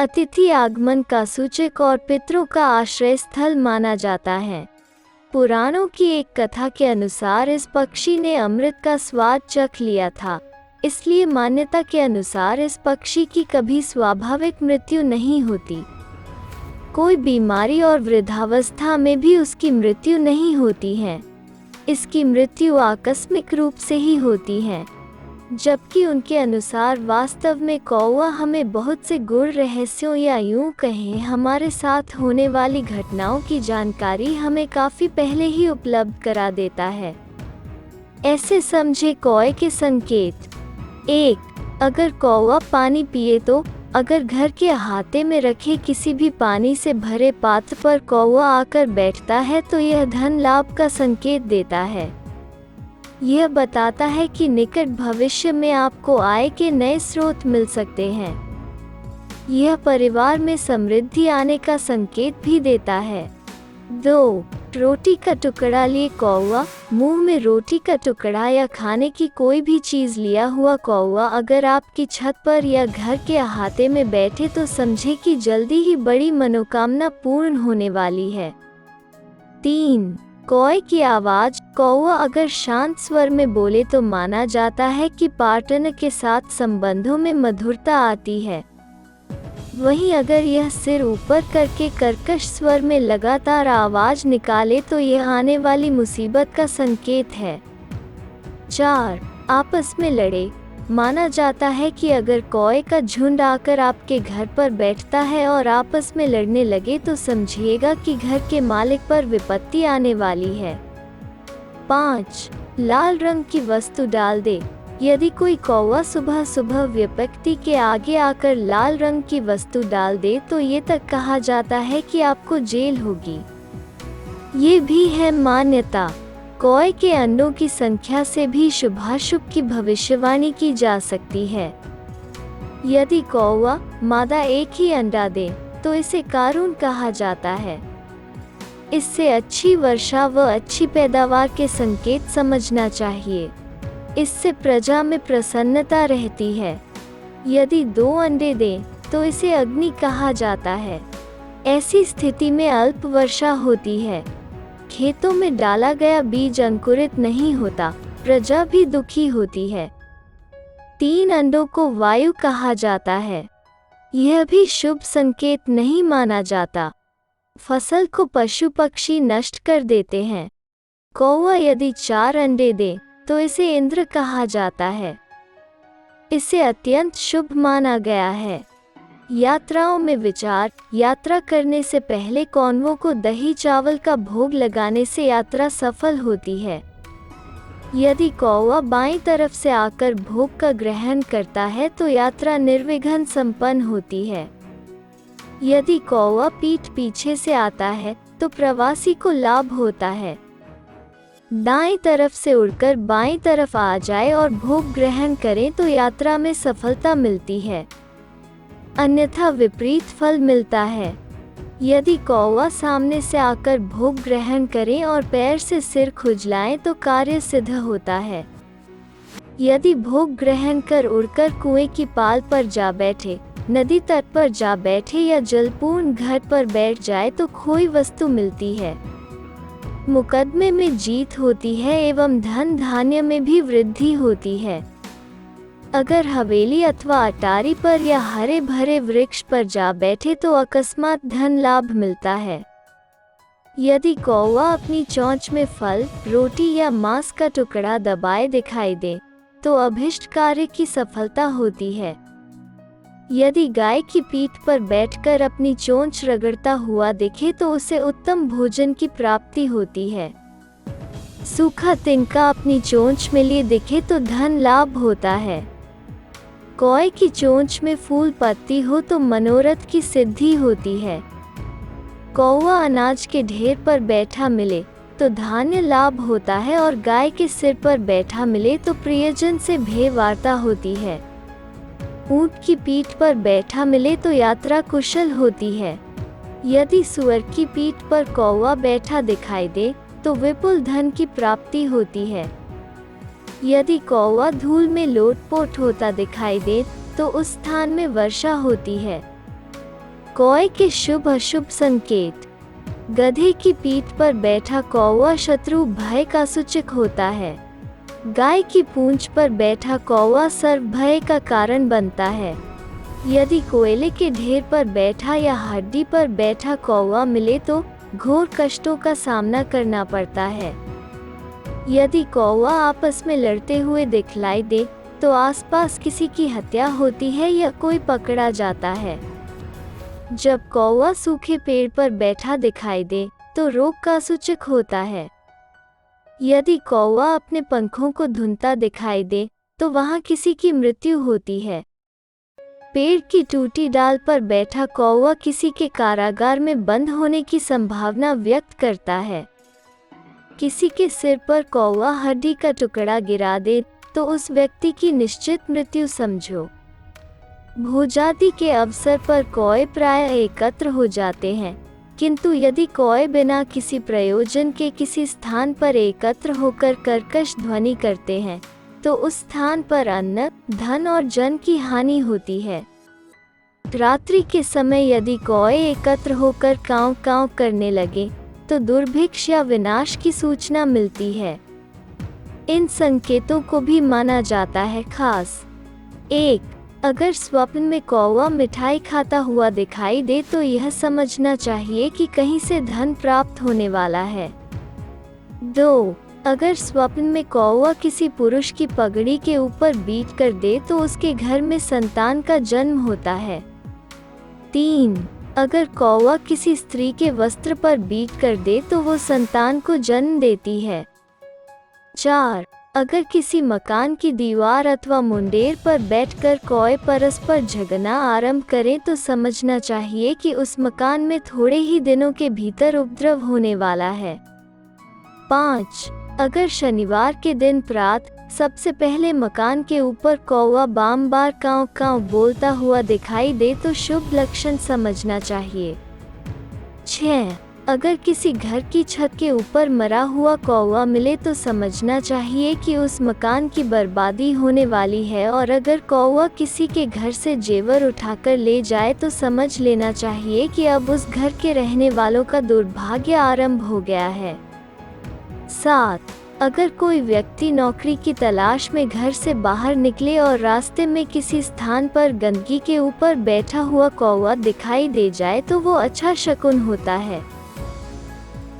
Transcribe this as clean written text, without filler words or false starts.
अतिथि आगमन का सूचक और पितरों का आश्रय स्थल माना जाता है। पुराणों की एक कथा के अनुसार इस पक्षी ने अमृत का स्वाद चख लिया था, इसलिए मान्यता के अनुसार इस पक्षी की कभी स्वाभाविक मृत्यु नहीं होती। कोई बीमारी और वृद्धावस्था में भी उसकी मृत्यु नहीं होती है। इसकी मृत्यु आकस्मिक रूप से ही होती है। जबकि उनके अनुसार वास्तव में कौवा हमें बहुत से गुड़ रहस्यों या यूं कहें हमारे साथ होने वाली घटनाओं की जानकारी हमें काफ़ी पहले ही उपलब्ध करा देता है। ऐसे समझे कौवे के संकेत। 1. अगर कौवा पानी पिए तो अगर घर के अहाते में रखे किसी भी पानी से भरे पात्र पर कौवा आकर बैठता है तो यह धन लाभ का संकेत देता है। यह बताता है कि निकट भविष्य में आपको आय के नए स्रोत मिल सकते हैं। यह परिवार में समृद्धि आने का संकेत भी देता है। 2. रोटी का टुकड़ा लिए कौवा। मुंह में रोटी का टुकड़ा या खाने की कोई भी चीज़ लिया हुआ कौवा अगर आपकी छत पर या घर के अहाते में बैठे तो समझे कि जल्दी ही बड़ी मनोकामना पूर्ण होने वाली है। 3. कौवे की आवाज़। कौवा अगर शांत स्वर में बोले तो माना जाता है कि पार्टनर के साथ संबंधों में मधुरता आती है। वहीं अगर यह सिर ऊपर करके कर्कश स्वर में लगातार आवाज़ निकाले तो यह आने वाली मुसीबत का संकेत है। 4. आपस में लड़े। माना जाता है कि अगर कौवे का झुंड आकर आपके घर पर बैठता है और आपस में लड़ने लगे तो समझिएगा कि घर के मालिक पर विपत्ति आने वाली है। 5. लाल रंग की वस्तु डाल दे। यदि कोई कौवा सुबह सुबह व्यक्ति के आगे आकर लाल रंग की वस्तु डाल दे तो ये तक कहा जाता है कि आपको जेल होगी। ये भी है मान्यता। कौवे के अंडों की संख्या से भी शुभाशुभ की भविष्यवाणी की जा सकती है। यदि कौवा मादा एक ही अंडा दे तो इसे कारून कहा जाता है। इससे अच्छी वर्षा व अच्छी पैदावार के संकेत समझना चाहिए। इससे प्रजा में प्रसन्नता रहती है। यदि 2 अंडे दें तो इसे अग्नि कहा जाता है। ऐसी स्थिति में अल्प वर्षा होती है। खेतों में डाला गया बीज अंकुरित नहीं होता, प्रजा भी दुखी होती है। 3 अंडों को वायु कहा जाता है। यह भी शुभ संकेत नहीं माना जाता। फसल को पशु पक्षी नष्ट कर देते हैं। कौवा यदि 4 अंडे दे तो इसे इंद्र कहा जाता है। इसे अत्यंत शुभ माना गया है। यात्राओं में विचार। यात्रा करने से पहले कौवों को दही चावल का भोग लगाने से यात्रा सफल होती है। यदि कौवा बाईं तरफ से आकर भोग का ग्रहण करता है तो यात्रा निर्विघ्न संपन्न होती है। यदि कौवा पीठ पीछे से आता है तो प्रवासी को लाभ होता है। दाईं तरफ से उड़कर बाईं तरफ आ जाए और भोग ग्रहण करें तो यात्रा में सफलता मिलती है, अन्यथा विपरीत फल मिलता है। यदि कौवा सामने से आकर भोग ग्रहण करें और पैर से सिर खुजलाएं तो कार्य सिद्ध होता है। यदि भोग ग्रहण कर उड़कर कुएं की पाल पर जा बैठे, नदी तट पर जा बैठे या जलपूर्ण घर पर बैठ जाए तो खोई वस्तु मिलती है, मुकदमे में जीत होती है एवं धन धान्य में भी वृद्धि होती है। अगर हवेली अथवा अटारी पर या हरे भरे वृक्ष पर जा बैठे तो अकस्मात धन लाभ मिलता है। यदि कौवा अपनी चोंच में फल, रोटी या मांस का टुकड़ा दबाए दिखाई दे तो अभिष्ट कार्य की सफलता होती है। यदि गाय की पीठ पर बैठकर अपनी चोंच रगड़ता हुआ दिखे तो उसे उत्तम भोजन की प्राप्ति होती है। सूखा तिनका अपनी चोंच में लिए दिखे तो धन लाभ होता है। कौवे की चोंच में फूल पत्ती हो तो मनोरथ की सिद्धि होती है। कौवा अनाज के ढेर पर बैठा मिले तो धान्य लाभ होता है और गाय के सिर पर बैठा मिले तो प्रियजन से भेय वार्ता होती है। ऊंट की पीठ पर बैठा मिले तो यात्रा कुशल होती है। यदि सुअर की पीठ पर कौवा बैठा दिखाई दे तो विपुल धन की प्राप्ति होती है। यदि कौवा धूल में लोटपोट होता दिखाई दे तो उस स्थान में वर्षा होती है। कौए के शुभ अशुभ संकेत। गधे की पीठ पर बैठा कौवा शत्रु भय का सूचक होता है। गाय की पूंछ पर बैठा कौवा सर्व भय का कारण बनता है। यदि कोयले के ढेर पर बैठा या हड्डी पर बैठा कौवा मिले तो घोर कष्टों का सामना करना पड़ता है। यदि कौवा आपस में लड़ते हुए दिखलाई दे तो आसपास किसी की हत्या होती है या कोई पकड़ा जाता है। जब कौवा सूखे पेड़ पर बैठा दिखाई दे तो रोग का सूचक होता है। यदि कौवा अपने पंखों को धुनता दिखाई दे तो वहां किसी की मृत्यु होती है। पेड़ की टूटी डाल पर बैठा कौवा किसी के कारागार में बंद होने की संभावना व्यक्त करता है। किसी के सिर पर कौवा हड्डी का टुकड़ा गिरा दे तो उस व्यक्ति की निश्चित मृत्यु समझो। भोजाति के अवसर पर कौए प्रायः एकत्र हो जाते हैं, किंतु यदि कौए बिना किसी प्रयोजन के किसी स्थान पर एकत्र होकर कर्कश ध्वनि करते हैं तो उस स्थान पर अन्न, धन और जन की हानि होती है। रात्रि के समय यदि कौए एकत्र होकर कांव कांव करने लगे तो दुर्भिक्ष या विनाश की सूचना मिलती है। इन संकेतों को भी माना जाता है खास। 1. अगर स्वप्न में कौवा मिठाई खाता हुआ दिखाई दे तो यह समझना चाहिए कि कहीं से धन प्राप्त होने वाला है। 2. अगर स्वप्न में कौवा किसी पुरुष की पगड़ी के ऊपर बीट कर दे तो उसके घर में संतान का जन्म होता है। 3. अगर कौवा किसी स्त्री के वस्त्र पर बीट कर दे तो वो संतान को जन्म देती है। 4. अगर किसी मकान की दीवार अथवा मुंडेर पर बैठकर कौए परस्पर झगड़ना आरंभ करें तो समझना चाहिए कि उस मकान में थोड़े ही दिनों के भीतर उपद्रव होने वाला है। 5. अगर शनिवार के दिन प्रातः सबसे पहले मकान के ऊपर कौवा बार कांव कांव बोलता हुआ दिखाई दे तो शुभ लक्षण समझना चाहिए। 6. अगर किसी घर की छत के ऊपर मरा हुआ कौवा मिले तो समझना चाहिए कि उस मकान की बर्बादी होने वाली है, और अगर कौवा किसी के घर से जेवर उठाकर ले जाए तो समझ लेना चाहिए कि अब उस घर के रहने वालों का दुर्भाग्य आरंभ हो गया है। 7. अगर कोई व्यक्ति नौकरी की तलाश में घर से बाहर निकले और रास्ते में किसी स्थान पर गंदगी के ऊपर बैठा हुआ कौवा दिखाई दे जाए तो वो अच्छा शकुन होता है।